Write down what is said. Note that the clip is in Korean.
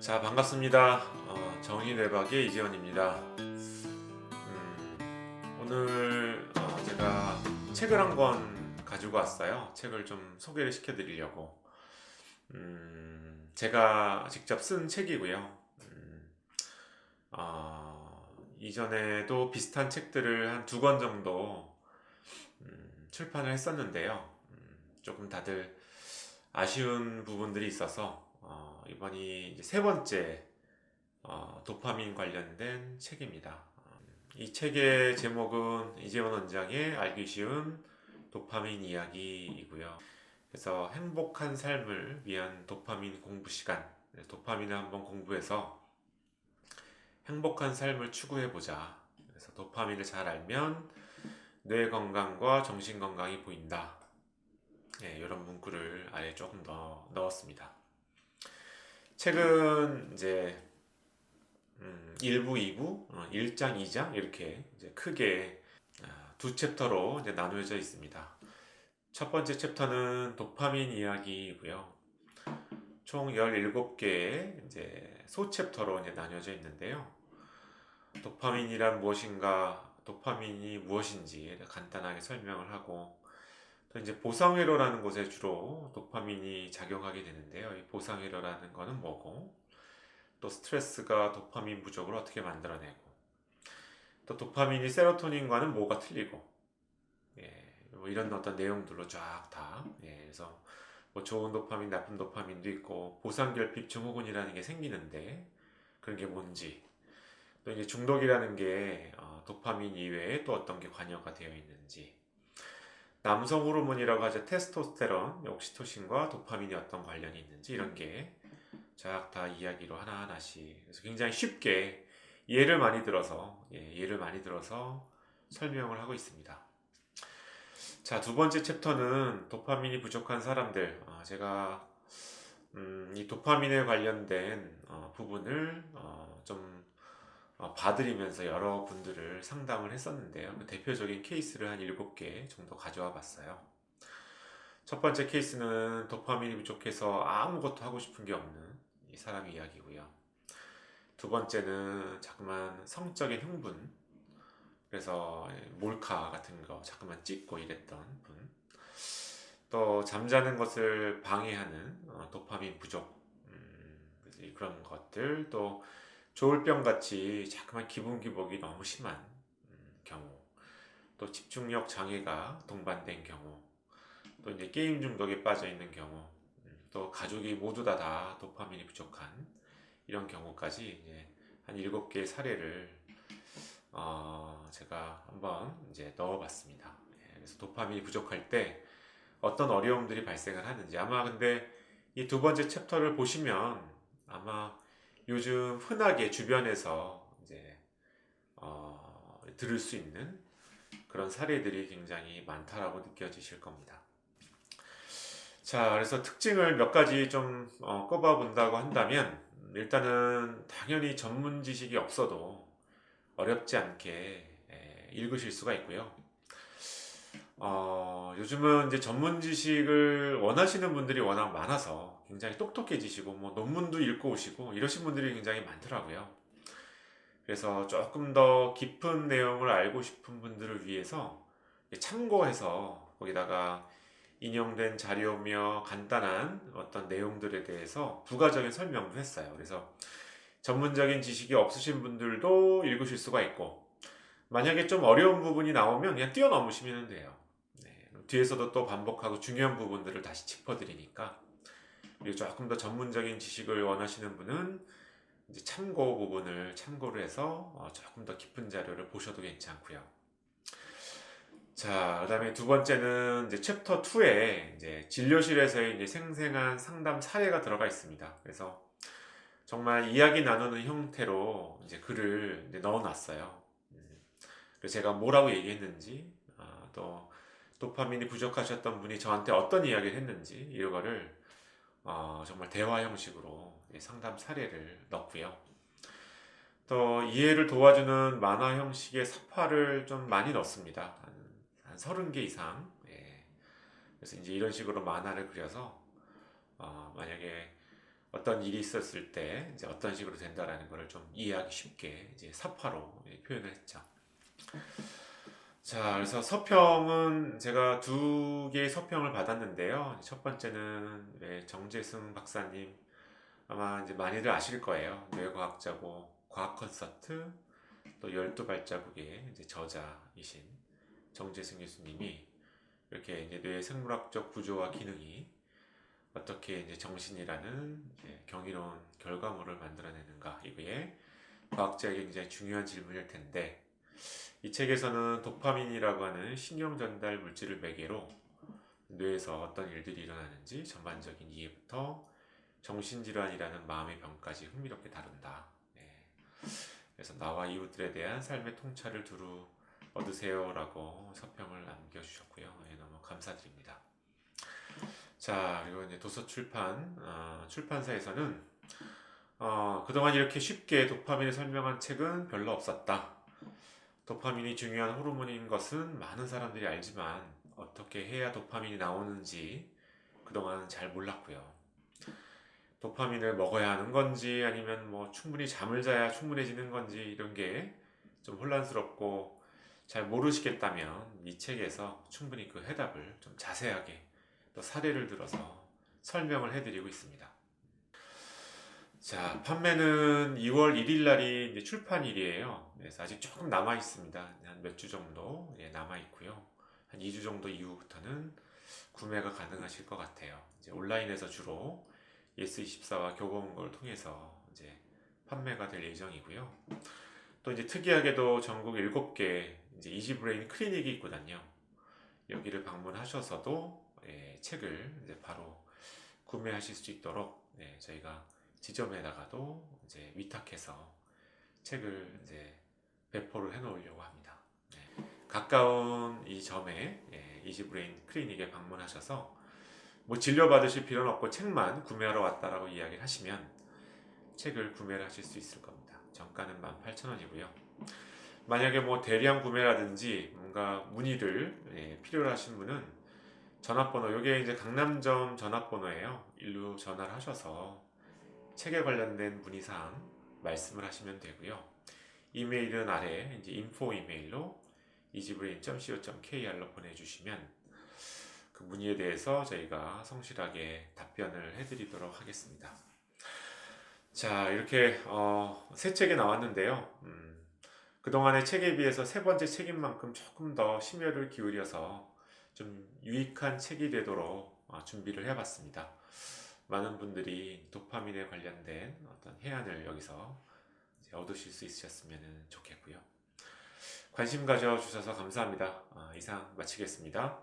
자, 반갑습니다. 정의외박의 이재원입니다. 오늘 제가 책을 한 권 가지고 왔어요. 책을 좀 소개를 시켜드리려고. 제가 직접 쓴 책이고요. 이전에도 비슷한 책들을 한 두 권 정도 출판을 했었는데요. 조금 다들 아쉬운 부분들이 있어서 이번이 이제 세 번째 도파민 관련된 책입니다. 이 책의 제목은 이재원 원장의 알기 쉬운 도파민 이야기이고요. 그래서 행복한 삶을 위한 도파민 공부 시간, 도파민을 한번 공부해서 행복한 삶을 추구해보자. 그래서 도파민을 잘 알면 뇌 건강과 정신 건강이 보인다. 이런 문구를 아예 조금 더 넣었습니다. 책은 이제 1부, 2부, 1장, 2장 이렇게 이제 크게 두 챕터로 이제 나누어져 있습니다. 첫 번째 챕터는 도파민 이야기이고요. 총 17개의 이제 소 챕터로 이제 나뉘어져 있는데요. 도파민이란 무엇인가, 도파민이 무엇인지 간단하게 설명을 하고, 또 이제 보상회로라는 곳에 주로 도파민이 작용하게 되는데요. 이 보상회로라는 거는 뭐고, 또 스트레스가 도파민 부족을 어떻게 만들어내고, 또 도파민이 세로토닌과는 뭐가 틀리고, 뭐 이런 어떤 내용들로 쫙 다. 그래서 뭐 좋은 도파민, 나쁜 도파민도 있고 보상결핍 증후군이라는 게 생기는데 그런 게 뭔지, 또 이제 중독이라는 게 도파민 이외에 또 어떤 게 관여가 되어 있는지, 남성 호르몬이라고 하죠. 테스토스테론, 옥시토신과 도파민이 어떤 관련이 있는지 이런 게 쫙 다 이야기로 하나하나씩. 그래서 굉장히 쉽게 예를 많이 들어서 설명을 하고 있습니다. 자, 두 번째 챕터는 도파민이 부족한 사람들. 제가 이 도파민에 관련된 부분을 좀 봐드리면서 여러 분들을 상담을 했었는데요. 그 대표적인 케이스를 한 7개 정도 가져와 봤어요. 첫 번째 케이스는 도파민이 부족해서 아무것도 하고 싶은 게 없는 이 사람 이야기고요. 두 번째는 자꾸만 성적인 흥분, 그래서 몰카 같은 거 자꾸만 찍고 이랬던 분. 또 잠자는 것을 방해하는 도파민 부족, 그런 것들. 또 조울병 같이 자꾸만 기분 기복이 너무 심한 경우. 또 집중력 장애가 동반된 경우. 또 이제 게임 중독에 빠져 있는 경우. 또 가족이 모두 다 도파민이 부족한 이런 경우까지 이제 한 7개의 사례를 제가 한번 이제 넣어봤습니다. 그래서 도파민이 부족할 때 어떤 어려움들이 발생을 하는지. 아마 근데 이 두 번째 챕터를 보시면 아마 요즘 흔하게 주변에서 이제 들을 수 있는 그런 사례들이 굉장히 많다라고 느껴지실 겁니다. 자, 그래서 특징을 몇 가지 좀 꼽아 본다고 한다면, 일단은 당연히 전문 지식이 없어도 어렵지 않게 읽으실 수가 있고요. 요즘은 이제 전문 지식을 원하시는 분들이 워낙 많아서 굉장히 똑똑해지시고, 뭐 논문도 읽고 오시고 이러신 분들이 굉장히 많더라고요. 그래서 조금 더 깊은 내용을 알고 싶은 분들을 위해서 참고해서 거기다가 인용된 자료며 간단한 어떤 내용들에 대해서 부가적인 설명도 했어요. 그래서 전문적인 지식이 없으신 분들도 읽으실 수가 있고, 만약에 좀 어려운 부분이 나오면 그냥 뛰어넘으시면 돼요. 뒤에서도 또 반복하고 중요한 부분들을 다시 짚어드리니까. 그리고 조금 더 전문적인 지식을 원하시는 분은 이제 참고 부분을 참고를 해서 조금 더 깊은 자료를 보셔도 괜찮고요. 자, 그다음에 두 번째는 이제 챕터 2에 이제 진료실에서의 이제 생생한 상담 사례가 들어가 있습니다. 그래서 정말 이야기 나누는 형태로 이제 글을 이제 넣어놨어요. 그래서 제가 뭐라고 얘기했는지, 또 도파민이 부족하셨던 분이 저한테 어떤 이야기를 했는지 이거를 정말 대화 형식으로 상담 사례를 넣고요. 또 이해를 도와주는 만화 형식의 사파를 좀 많이 넣습니다. 한 30개 이상. 그래서 이제 이런 식으로 만화를 그려서 만약에 어떤 일이 있었을 때 이제 어떤 식으로 된다라는 것을 좀 이해하기 쉽게 이제 사파로 표현을 했죠. 자, 그래서 서평은 제가 두 개의 서평을 받았는데요. 첫 번째는 정재승 박사님, 아마 이제 많이들 아실 거예요. 뇌과학자고 과학 콘서트 또 12발자국의 이제 저자이신 정재승 교수님이 이렇게 이제 뇌의 생물학적 구조와 기능이 어떻게 이제 정신이라는 이제 경이로운 결과물을 만들어내는가, 이게 과학자에게 굉장히 중요한 질문일 텐데, 이 책에서는 도파민이라고 하는 신경 전달 물질을 매개로 뇌에서 어떤 일들이 일어나는지 전반적인 이해부터 정신질환이라는 마음의 병까지 흥미롭게 다룬다. 그래서 나와 이웃들에 대한 삶의 통찰을 두루 얻으세요라고 서평을 남겨주셨고요. 너무 감사드립니다. 자, 그리고 이제 출판사에서는 그동안 이렇게 쉽게 도파민을 설명한 책은 별로 없었다. 도파민이 중요한 호르몬인 것은 많은 사람들이 알지만 어떻게 해야 도파민이 나오는지 그동안 잘 몰랐고요. 도파민을 먹어야 하는 건지 아니면 뭐 충분히 잠을 자야 충분해지는 건지 이런 게 좀 혼란스럽고 잘 모르시겠다면 이 책에서 충분히 그 해답을 좀 자세하게 또 사례를 들어서 설명을 해드리고 있습니다. 자, 판매는 2월 1일 날이 이제 출판일이에요. 그래서 아직 조금 남아 있습니다. 한 몇 주 정도 남아 있고요. 한 2주 정도 이후부터는 구매가 가능하실 것 같아요. 이제 온라인에서 주로 예스24와 교보문고를 통해서 이제 판매가 될 예정이고요. 또 이제 특이하게도 전국 7개 이제 이지브레인 클리닉이 있거든요. 여기를 방문하셔서도 책을 이제 바로 구매하실 수 있도록 저희가 지점에다가도 이제 위탁해서 책을 이제 배포를 해 놓으려고 합니다. 가까운 이 점에 이지브레인 클리닉에 방문하셔서 뭐 진료 받으실 필요는 없고 책만 구매하러 왔다라고 이야기를 하시면 책을 구매를 하실 수 있을 겁니다. 정가는 18,000원이고요. 만약에 뭐 대량 구매라든지 뭔가 문의를 필요로 하신 분은 전화번호, 요게 이제 강남점 전화번호예요. 일로 전화를 하셔서 책에 관련된 문의사항 말씀을 하시면 되고요. 이메일은 아래 이제 info 이메일로 easybrain.co.kr로 보내주시면 그 문의에 대해서 저희가 성실하게 답변을 해드리도록 하겠습니다. 자, 이렇게 새 책이 나왔는데요. 그동안의 책에 비해서 세 번째 책인 만큼 조금 더 심혈을 기울여서 좀 유익한 책이 되도록 준비를 해봤습니다. 많은 분들이 도파민에 관련된 어떤 해안을 여기서 얻으실 수 있으셨으면 좋겠고요. 관심 가져주셔서 감사합니다. 이상 마치겠습니다.